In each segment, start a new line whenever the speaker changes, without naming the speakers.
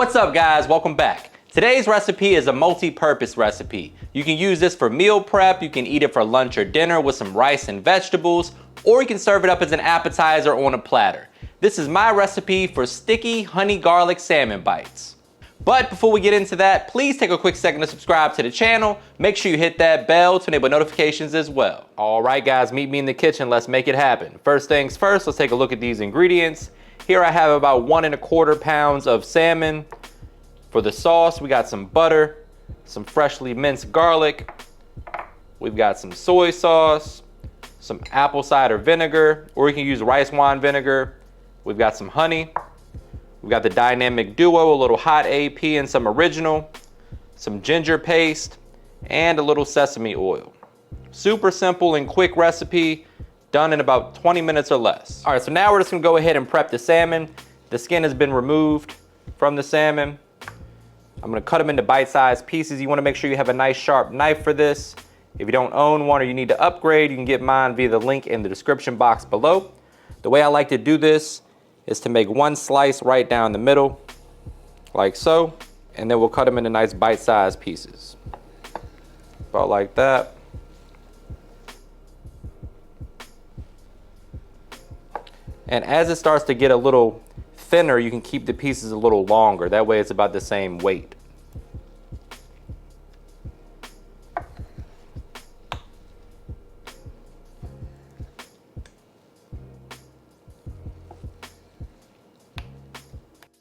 What's up guys, welcome back. Today's recipe is a multi-purpose recipe. You can use this for meal prep, you can eat it for lunch or dinner with some rice and vegetables, or you can serve it up as an appetizer on a platter. This is my recipe for sticky honey garlic salmon bites. But before we get into that, please take a quick second to subscribe to the channel. Make sure you hit that bell to enable notifications as well. All right guys, meet me in the kitchen, let's make it happen. First things first, let's take a look at these ingredients. Here I have about 1 1/4 pounds of salmon. For the sauce, we got some butter, some freshly minced garlic. We've got some soy sauce, some apple cider vinegar, or you can use rice wine vinegar. We've got some honey. We've got the dynamic duo, a little hot AP and some original, some ginger paste, and a little sesame oil. Super simple and quick recipe, done in about 20 minutes or less. All right, so now we're just gonna go ahead and prep the salmon. The skin has been removed from the salmon. I'm gonna cut them into bite-sized pieces. You wanna make sure you have a nice sharp knife for this. If you don't own one or you need to upgrade, you can get mine via the link in the description box below. The way I like to do this is to make one slice right down the middle, like so, and then we'll cut them into nice bite-sized pieces. About like that. And as it starts to get a little thinner, you can keep the pieces a little longer. That way it's about the same weight.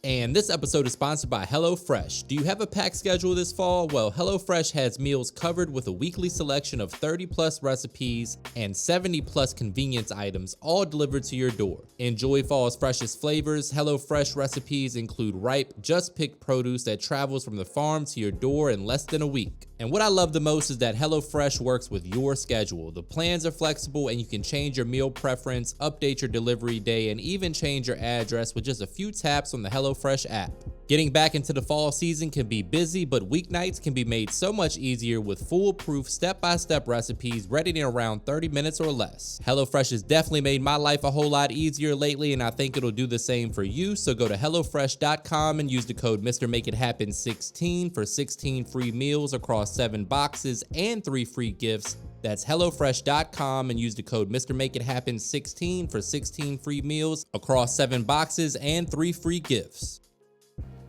And this episode is sponsored by HelloFresh. Do you have a packed schedule this fall? Well, HelloFresh has meals covered with a weekly selection of 30+ recipes and 70+ convenience items, all delivered to your door. Enjoy fall's freshest flavors. HelloFresh recipes include ripe, just-picked produce that travels from the farm to your door in less than a week. And what I love the most is that HelloFresh works with your schedule. The plans are flexible and you can change your meal preference, update your delivery day, and even change your address with just a few taps on the HelloFresh app. Getting back into the fall season can be busy, but weeknights can be made so much easier with foolproof step-by-step recipes ready in around 30 minutes or less. HelloFresh has definitely made my life a whole lot easier lately, and I think it'll do the same for you. So go to HelloFresh.com and use the code MrMakeItHappen16 for 16 free meals across 7 boxes and 3 free gifts. That's HelloFresh.com and use the code MrMakeItHappen16 for 16 free meals across 7 boxes and 3 free gifts.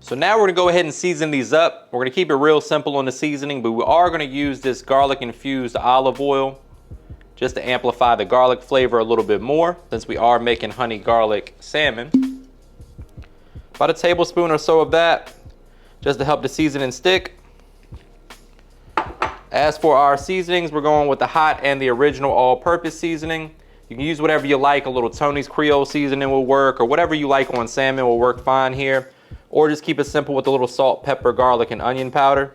So now we're gonna go ahead and season these up. We're gonna keep it real simple on the seasoning, but we are gonna use this garlic infused olive oil just to amplify the garlic flavor a little bit more, since we are making honey garlic salmon. About a tablespoon or so of that, just to help the seasoning stick. As for our seasonings, we're going with the hot and the original all-purpose seasoning. You can use whatever you like. A little Tony's Creole seasoning will work, or whatever you like on salmon will work fine here. Or just keep it simple with a little salt, pepper, garlic, and onion powder.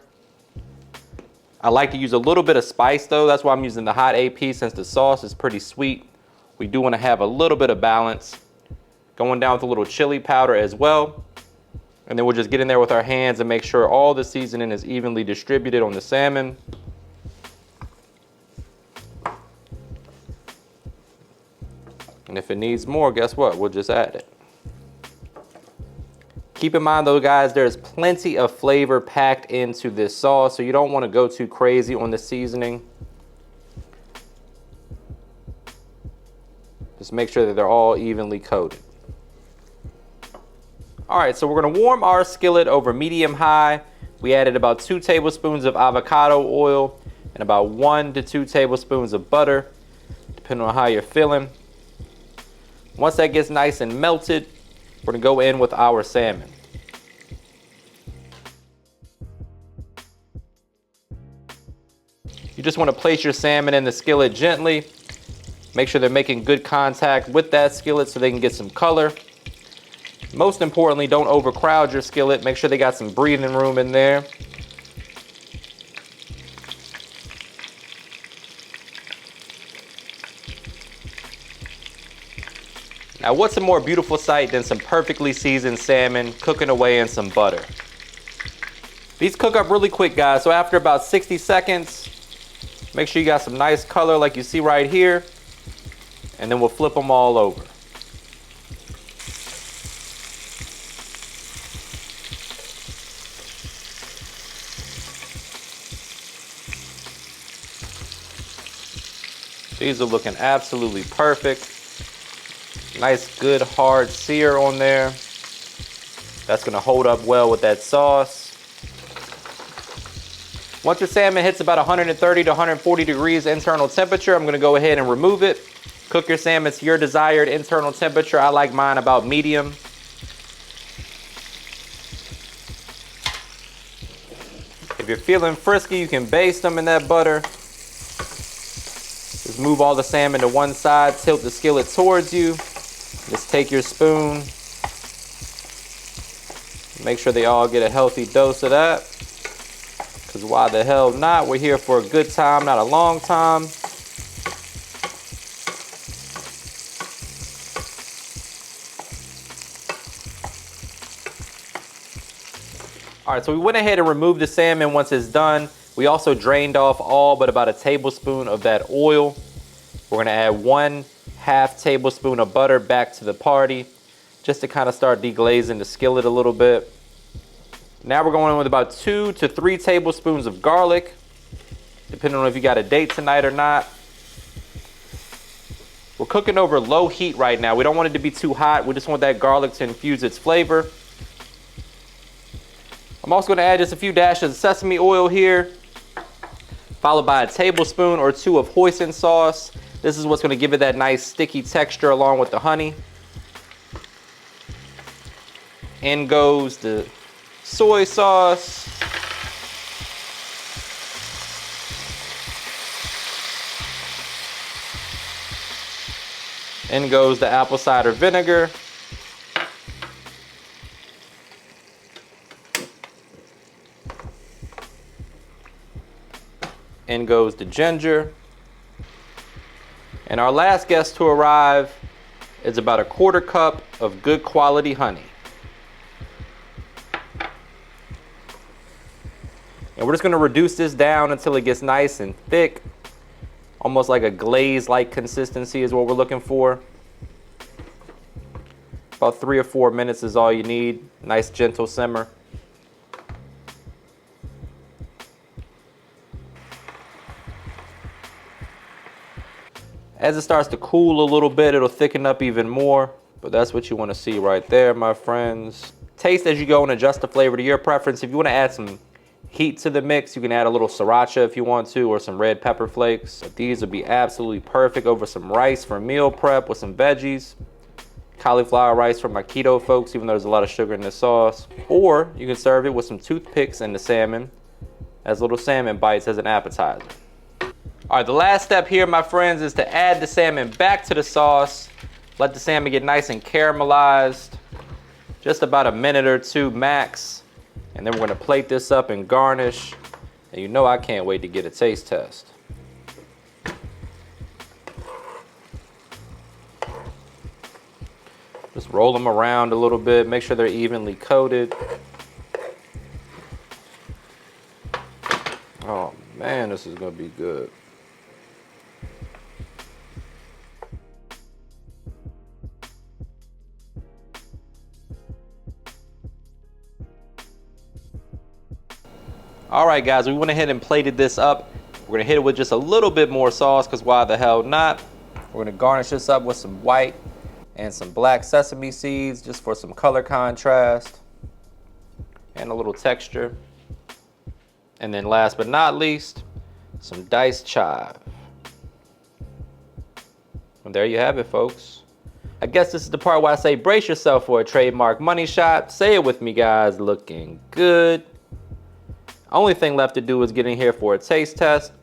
I like to use a little bit of spice though. That's why I'm using the hot AP, since the sauce is pretty sweet. We do want to have a little bit of balance. Going down with a little chili powder as well. And then we'll just get in there with our hands and make sure all the seasoning is evenly distributed on the salmon. And if it needs more, guess what? We'll just add it. Keep in mind though guys, there's plenty of flavor packed into this sauce, so you don't want to go too crazy on the seasoning. Just make sure that they're all evenly coated. All right, so we're gonna warm our skillet over medium-high. We added about 2 tablespoons of avocado oil and about 1 to 2 tablespoons of butter, depending on how you're feeling. Once that gets nice and melted, we're gonna go in with our salmon. You just wanna place your salmon in the skillet gently. Make sure they're making good contact with that skillet so they can get some color. Most importantly, don't overcrowd your skillet. Make sure they got some breathing room in there. Now, what's a more beautiful sight than some perfectly seasoned salmon cooking away in some butter? These cook up really quick, guys, so after about 60 seconds, make sure you got some nice color like you see right here, and then we'll flip them all over. These are looking absolutely perfect. Nice, good, hard sear on there. That's gonna hold up well with that sauce. Once your salmon hits about 130 to 140 degrees internal temperature, I'm gonna go ahead and remove it. Cook your salmon to your desired internal temperature. I like mine about medium. If you're feeling frisky, you can baste them in that butter. Just move all the salmon to one side, tilt the skillet towards you. Just take your spoon. Make sure they all get a healthy dose of that. Because why the hell not? We're here for a good time, not a long time. All right, so we went ahead and removed the salmon once it's done. We also drained off all but about a tablespoon of that oil. We're gonna add 1/2 tablespoon of butter back to the party, just to kind of start deglazing the skillet a little bit. Now we're going in with about 2 to 3 tablespoons of garlic, depending on if you got a date tonight or not. We're cooking over low heat right now. We don't want it to be too hot. We just want that garlic to infuse its flavor. I'm also gonna add just a few dashes of sesame oil here, followed by a tablespoon or 2 of hoisin sauce. This is what's gonna give it that nice sticky texture along with the honey. In goes the soy sauce. In goes the apple cider vinegar. In goes the ginger. And our last guest to arrive is about 1/4 cup of good quality honey. And we're just gonna reduce this down until it gets nice and thick. Almost like a glaze-like consistency is what we're looking for. About 3 or 4 minutes is all you need. Nice gentle simmer. As it starts to cool a little bit, it'll thicken up even more, but that's what you want to see right there, my friends. Taste as you go and adjust the flavor to your preference. If you want to add some heat to the mix, you can add a little sriracha if you want to, or some red pepper flakes. But these would be absolutely perfect over some rice for meal prep with some veggies. Cauliflower rice for my keto folks, even though there's a lot of sugar in this sauce. Or you can serve it with some toothpicks and the salmon as little salmon bites as an appetizer. All right, the last step here, my friends, is to add the salmon back to the sauce. Let the salmon get nice and caramelized. Just about a minute or 2 max. And then we're gonna plate this up and garnish. And you know I can't wait to get a taste test. Just roll them around a little bit, make sure they're evenly coated. Oh man, this is gonna be good. All right, guys, we went ahead and plated this up. We're gonna hit it with just a little bit more sauce, because why the hell not? We're gonna garnish this up with some white and some black sesame seeds, just for some color contrast and a little texture. And then last but not least, some diced chive. And there you have it, folks. I guess this is the part where I say brace yourself for a trademark money shot. Say it with me, guys. Looking good. Only thing left to do is get in here for a taste test.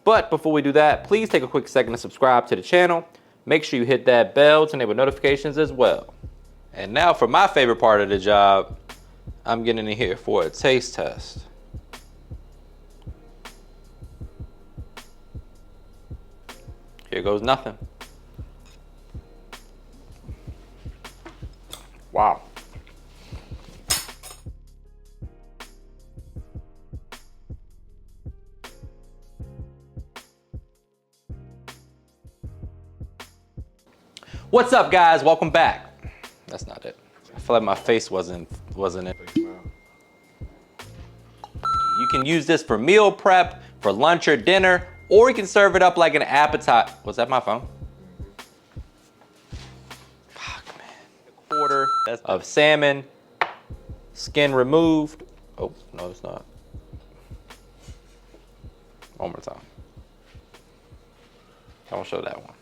But before we do that, please take a quick second to subscribe to the channel. Make sure you hit that bell to enable notifications as well. And now for my favorite part of the job, I'm getting in here for a taste test. Here goes nothing. Wow. What's up, guys? Welcome back. That's not it. I feel like my face wasn't it. You can use this for meal prep, for lunch or dinner, or you can serve it up like an appetizer. Was that my phone? Fuck, man. A quarter of salmon, skin removed. Oh, no, it's not. One more time. Don't show that one.